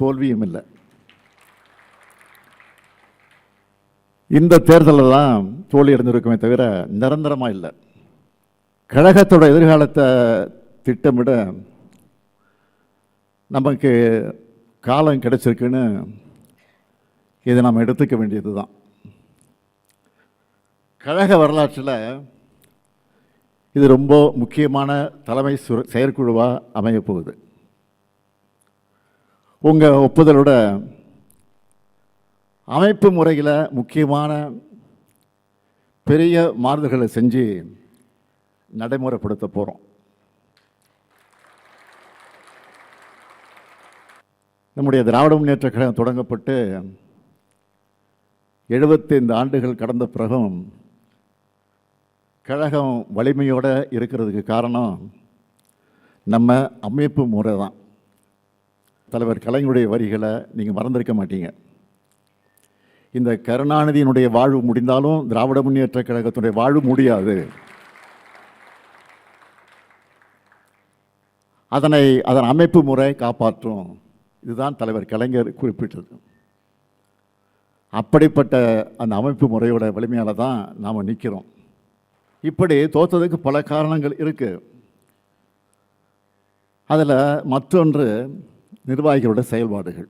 தோல்வியும் இல்லை. இந்த தேர்தலில் தான் தோல்வி அடைந்திருக்குமே தவிர நிரந்தரமாக இல்லை. கழகத்தோட எதிர்காலத்தை திட்டமிட நமக்கு காலம் கிடைச்சிருக்குன்னு இதை நாம் எடுத்துக்க வேண்டியது தான். கழக வரலாற்றில் இது ரொம்ப முக்கியமான தலைமை செயற்குழுவாக அமைய போகுது. உங்கள் ஒப்புதலோட அமைப்பு முறையில் முக்கியமான பெரிய மாறுதல்களை செஞ்சு நடைமுறைப்படுத்த போகிறோம். நம்முடைய திராவிட முன்னேற்ற கழகம் தொடங்கப்பட்டு 75 ஆண்டுகள் கடந்த பிறகும் கழகம் வலிமையோடு இருக்கிறதுக்கு காரணம் நம்ம அமைப்பு முறை தான். தலைவர் கலைஞருடைய வரிகளை நீங்கள் மறந்திருக்க மாட்டீங்க. இந்த கருணாநிதியினுடைய வாழ்வு முடிந்தாலும் திராவிட முன்னேற்ற கழகத்தினுடைய வாழ்வு முடியாது. அதன் அமைப்பு முறை காப்பாற்றும். இதுதான் தலைவர் கலைஞர் குறிப்பிட்டது. அப்படிப்பட்ட அந்த அமைப்பு முறையோட வலிமையால் தான் நாம் நிற்கிறோம். இப்படி தோற்றதுக்கு பல காரணங்கள் இருக்குது. அதில் மற்றொன்று நிர்வாகிகளோட செயல்பாடுகள்.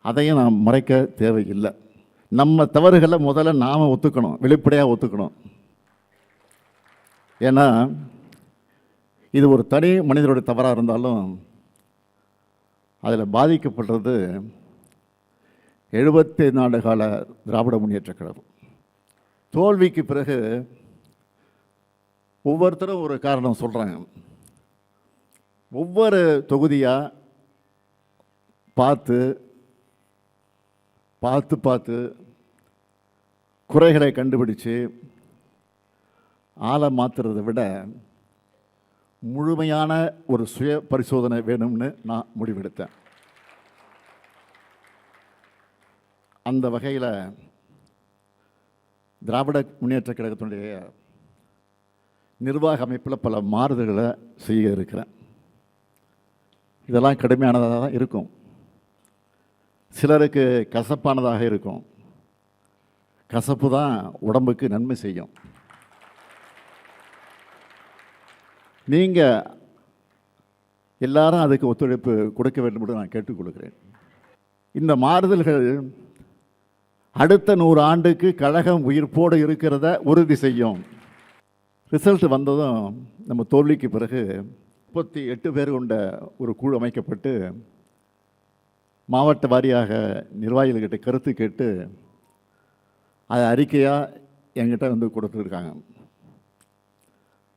அதையும் நாம் மறைக்க தேவையில்லை. நம்ம தவறுகளை முதல்ல நாம் ஒத்துக்கணும், வெளிப்படையாக ஒத்துக்கணும். ஏன்னா இது ஒரு தனி மனிதனுடைய தவறாக இருந்தாலும் அதில் பாதிக்கப்படுறது 75 ஆண்டு கால திராவிட முன்னேற்ற கழகம். தோல்விக்கு பிறகு ஒவ்வொருத்தரும் ஒரு காரணம் சொல்கிறாங்க. ஒவ்வொரு தொகுதியாக பார்த்து பார்த்து பார்த்து குறைகளை கண்டுபிடிச்சு ஆளை மாற்றுறதை விட முழுமையான ஒரு சுய பரிசோதனை வேணும்னு நான் முடிவெடுத்தேன். அந்த வகையில் திராவிட முன்னேற்ற கழகத்தினுடைய நிர்வாக அமைப்பில் பல மாறுதல்களை செய்ய இருக்கிறேன். இதெல்லாம் கடுமையானதாக தான் இருக்கும், சிலருக்கு கசப்பானதாக இருக்கும். கசப்பு தான் உடம்புக்கு நன்மை செய்யும். நீங்கள் எல்லாரும் அதுக்கு ஒத்துழைப்பு கொடுக்க வேண்டும் என்று நான் கேட்டுக்கொள்கிறேன். இந்த மாறுதல்கள் அடுத்த 100 ஆண்டுக்கு கழகம் உயிர்ப்போடு இருக்கிறத உறுதி செய்யும். ரிசல்ட் வந்ததும் நம்ம தோல்விக்கு பிறகு 38 பேர் கொண்ட ஒரு குழு அமைக்கப்பட்டு மாவட்ட வாரியாக நிர்வாகிகள்கிட்ட கருத்து கேட்டு அதை அறிக்கையாக என்கிட்ட வந்து கொடுத்துருக்காங்க.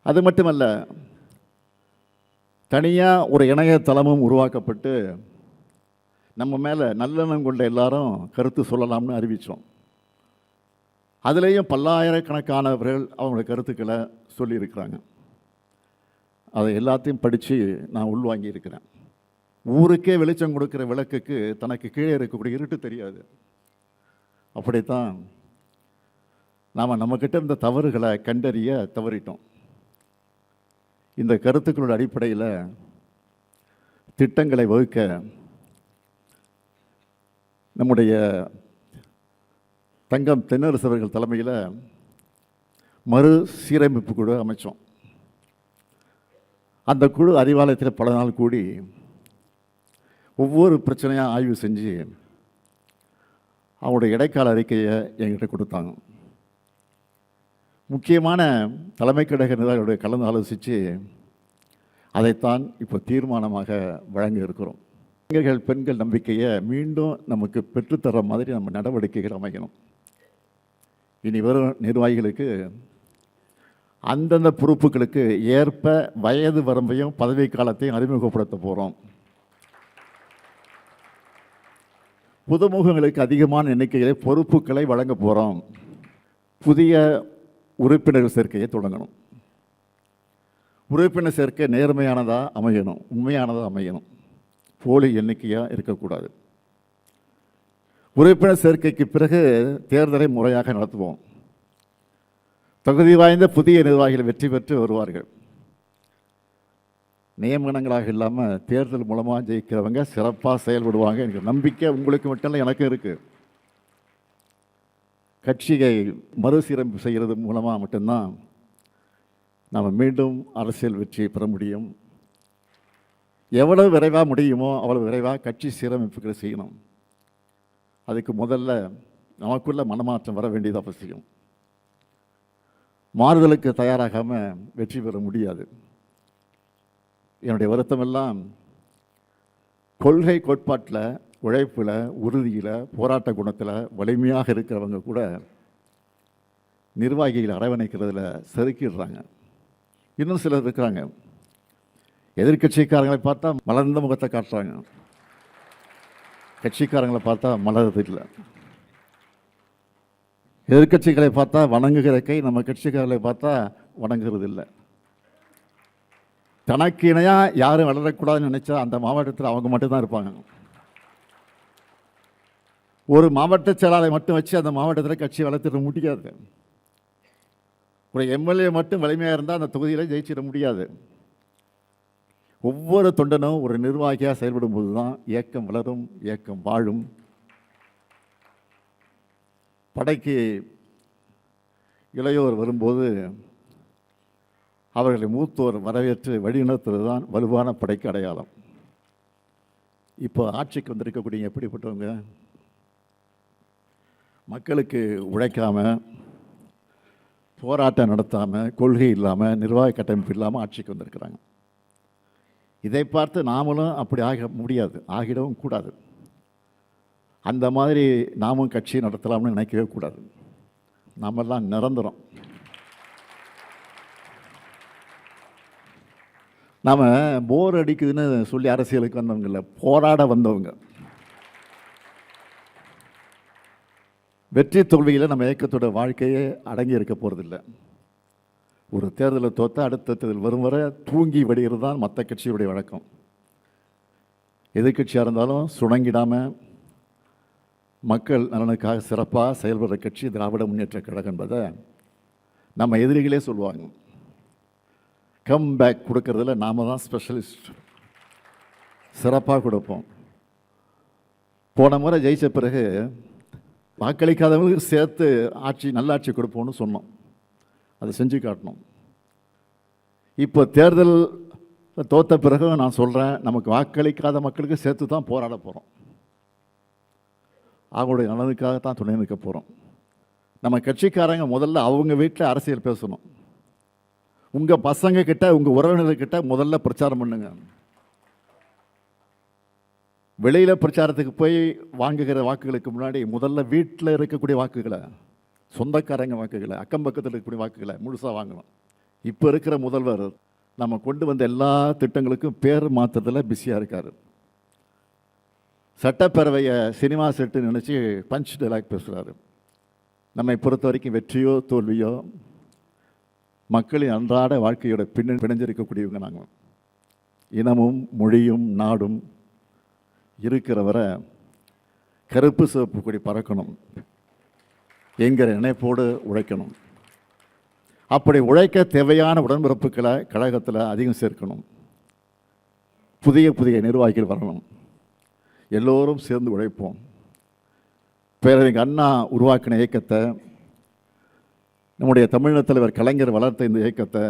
அது மட்டுமல்ல, தனியாக ஒரு இணையதளமும் உருவாக்கப்பட்டு நம்ம மேலே நல்லெண்ணம் கொண்ட எல்லாரும் கருத்து சொல்லலாம்னு அறிவித்தோம். அதுலேயும் பல்லாயிரக்கணக்கானவர்கள் அவங்களோட கருத்துக்களை சொல்லியிருக்கிறாங்க. அதை எல்லாத்தையும் படித்து நான் உள்வாங்கி இருக்கிறேன். ஊருக்கே வெளிச்சம் கொடுக்குற விளக்குக்கு தனக்கு கீழே இருக்கக்கூடிய இருட்டு தெரியாது. அப்படித்தான் நாம் நம்மக்கிட்ட இருந்த தவறுகளை கண்டறிய தவறிட்டோம். இந்த கருத்துக்களோட அடிப்படையில் திட்டங்களை வகுக்க நம்முடைய தங்கம் தென்னரசு அவர்கள் தலைமையில் மறு சீரமைப்பு குழு அமைச்சோம். அந்த குழு அறிவாலயத்தில் பல நாள் கூடி ஒவ்வொரு பிரச்சனையாக ஆய்வு செஞ்சு அவங்களுடைய இடைக்கால அறிக்கையை என்கிட்ட கொடுத்தாங்க. முக்கியமான தலைமை கழக நிர்வாகிகளுடைய கலந்து ஆலோசித்து அதைத்தான் இப்போ தீர்மானமாக வழங்க இருக்கிறோம். இளைஞர்கள் பெண்கள் நம்பிக்கையை மீண்டும் நமக்கு பெற்றுத்தர மாதிரி நம்ம நடவடிக்கைகள் அமைக்கணும். இனி வரும் நிர்வாகிகளுக்கு அந்தந்த பொறுப்புகளுக்கு ஏற்ப வயது வரம்பையும் பதவி காலத்தையும் அறிமுகப்படுத்த போகிறோம். புதுமுகங்களுக்கு அதிகமான எண்ணிக்கையில் பொறுப்புகளை வழங்க போகிறோம். புதிய உறுப்பினர் சேர்க்கையை தொடங்கணும். உறுப்பினர் சேர்க்கை நேர்மையானதாக அமையணும், உண்மையானதாக அமையணும், போலி எண்ணிக்கையாக இருக்கக்கூடாது. உறுப்பினர் சேர்க்கைக்கு பிறகு தேர்தலை முறையாக நடத்துவோம். தகுதி வாய்ந்த புதிய நிர்வாகிகள் வெற்றி பெற்று வருவார்கள். நியமனங்களாக இல்லாமல் தேர்தல் மூலமாக ஜெயிக்கிறவங்க சிறப்பாக செயல்படுவாங்க. எனக்கு நம்பிக்கை உங்களுக்கு மட்டும் இல்லை, எனக்கு இருக்குது. கட்சியை மறுசீரமைப்பு செய்கிறது மூலமாக மட்டும்தான் நாம் மீண்டும் அரசியல் வெற்றி பெற முடியும். எவ்வளவு விரைவாக முடியுமோ அவ்வளோ விரைவாக கட்சி சீரமைப்புகளை செய்யணும். அதுக்கு முதல்ல நமக்குள்ள மனமாற்றம் வர வேண்டியது அவசியம். மாறுதலுக்கு தயாராகாமல் வெற்றி பெற முடியாது. என்னுடைய வருத்தமெல்லாம் கொள்கை கோட்பாட்டில், உழைப்பில், உறுதியில், போராட்ட குணத்தில் வலிமையாக இருக்கிறவங்க கூட நிர்வாகிகளை அரவணைக்கிறதுல செதுக்கிடுறாங்க. இன்னும் சிலர் இருக்கிறாங்க, எதிர்கட்சிக்காரங்களை பார்த்தா மலர்ந்த முகத்தை காட்டுறாங்க, கட்சிக்காரங்களை பார்த்தா மலர்றது இல்லை. எதிர்கட்சிகளை பார்த்தா வணங்குகிற கை நம்ம கட்சிக்காரர்களை பார்த்தா வணங்குறது இல்லை. தனக்கு இணையாக யாரும் வளரக்கூடாதுன்னு நினைச்சா அந்த மாவட்டத்தில் அவங்க மட்டும்தான் இருப்பாங்க. ஒரு மாவட்ட செயலாளரை மட்டும் வச்சு அந்த மாவட்டத்தில் கட்சி வளர்த்திட முடியாது. ஒரு எம்எல்ஏ மட்டும் வலிமையாக இருந்தால் அந்த தொகுதியில் ஜெயிச்சிட முடியாது. ஒவ்வொரு தொண்டனும் ஒரு நிர்வாகியாக செயல்படும் போது தான் இயக்கம் வளரும், இயக்கம் வாழும். படைக்கு இளையோர் வரும்போது அவர்களை மூத்தோர் வரவேற்று வழிநடத்துவது தான் வலுவான படைக்கு அடையாளம். இப்போ ஆட்சிக்கு வந்திருக்கக்கூடிய எப்படிப்பட்டவங்க? மக்களுக்கு உழைக்காமல், போராட்டம் நடத்தாமல், கொள்கை இல்லாமல், நிர்வாக கட்டமைப்பு இல்லாமல் ஆட்சிக்கு வந்திருக்கிறாங்க. இதை பார்த்து நாமளும் அப்படி ஆக முடியாது, ஆகிடவும் கூடாது. அந்த மாதிரி நாமும் கட்சி நடத்தலாம்னு நினைக்கவே கூடாது. நாமெல்லாம் நிரந்தரம். நாம் போர் அடிக்குதுன்னு சொல்லி அரசியலுக்கு வந்தவங்க இல்லை, போராட வந்தவங்க. வெற்றி தோல்வியில் நம்ம இயக்கத்தோட வாழ்க்கையே அடங்கி இருக்க போகிறதில்லை. ஒரு தேர்தலில் தோற்ற அடுத்த தேர்தல் வரும் வரை தூங்கி வடிகிறது தான் மற்ற கட்சியுடைய வழக்கம். எதிர்கட்சியாக இருந்தாலும் சுணங்கிடாமல் மக்கள் நலனுக்காக சிறப்பாக செயல்படுற கட்சி திராவிட முன்னேற்ற கழகம் என்பதை நம்ம எதிரிகளே சொல்லுவாங்க. கம் பேக் கொடுக்கறதுல நாம் தான் ஸ்பெஷலிஸ்ட், சிறப்பாக கொடுப்போம். போன முறை ஜெயித்த பிறகு வாக்களிக்காதவங்களுக்கு சேர்த்து ஆட்சி, நல்லாட்சி கொடுப்போம்னு சொன்னோம். அதை செஞ்சு காட்டணும். இப்போ தேர்தல் தோற்ற பிறகு நான் சொல்கிறேன், நமக்கு வாக்களிக்காத மக்களுக்கு சேர்த்து தான் போராட போகிறோம். அவங்களுடைய நலனுக்காகத்தான் துணை நிற்க போகிறோம். நம்ம கட்சிக்காரங்க முதல்ல அவங்க வீட்டில் அரசியல் பேசணும். உங்கள் பசங்க கிட்ட, உங்கள் உறவினர்கிட்ட முதல்ல பிரச்சாரம் பண்ணுங்க. வெளியில் பிரச்சாரத்துக்கு போய் வாங்குகிற வாக்குகளுக்கு முன்னாடி முதல்ல வீட்டில் இருக்கக்கூடிய வாக்குகளை, சொந்தக்காரங்க வாக்குகளை, அக்கம் பக்கத்தில் இருக்கக்கூடிய வாக்குகளை முழுசாக வாங்கணும். இப்போ இருக்கிற முதல்வர் நம்ம கொண்டு வந்த எல்லா திட்டங்களுக்கும் பேர் மாற்றுறதுல பிஸியாக இருக்கார். சட்டப்பேரவையை சினிமா செட்டு நினச்சி பஞ்ச் டைலாக் பேசுகிறாரு. நம்மை பொறுத்த வரைக்கும் வெற்றியோ தோல்வியோ மக்களின் அன்றாட வாழ்க்கையோட பிணைஞ்சிருக்கக்கூடியவங்க நாங்கள். இனமும் மொழியும் நாடும் இருக்கிற வரை கருப்பு சிவப்பு கொடி பறக்கணும் என்கிற நினைப்போடு உழைக்கணும். அப்படி உழைக்க தேவையான உடன்பிறப்புகளை கழகத்தில் அதிகம் சேர்க்கணும். புதிய புதிய நிர்வாகிகள் வரணும். எல்லோரும் சேர்ந்து உழைப்போம். பேரறிஞர் அண்ணா உருவாக்கின இயக்கத்தை, நம்முடைய தமிழக தலைவர் கலைஞர் வளர்த்த இந்த இயக்கத்தை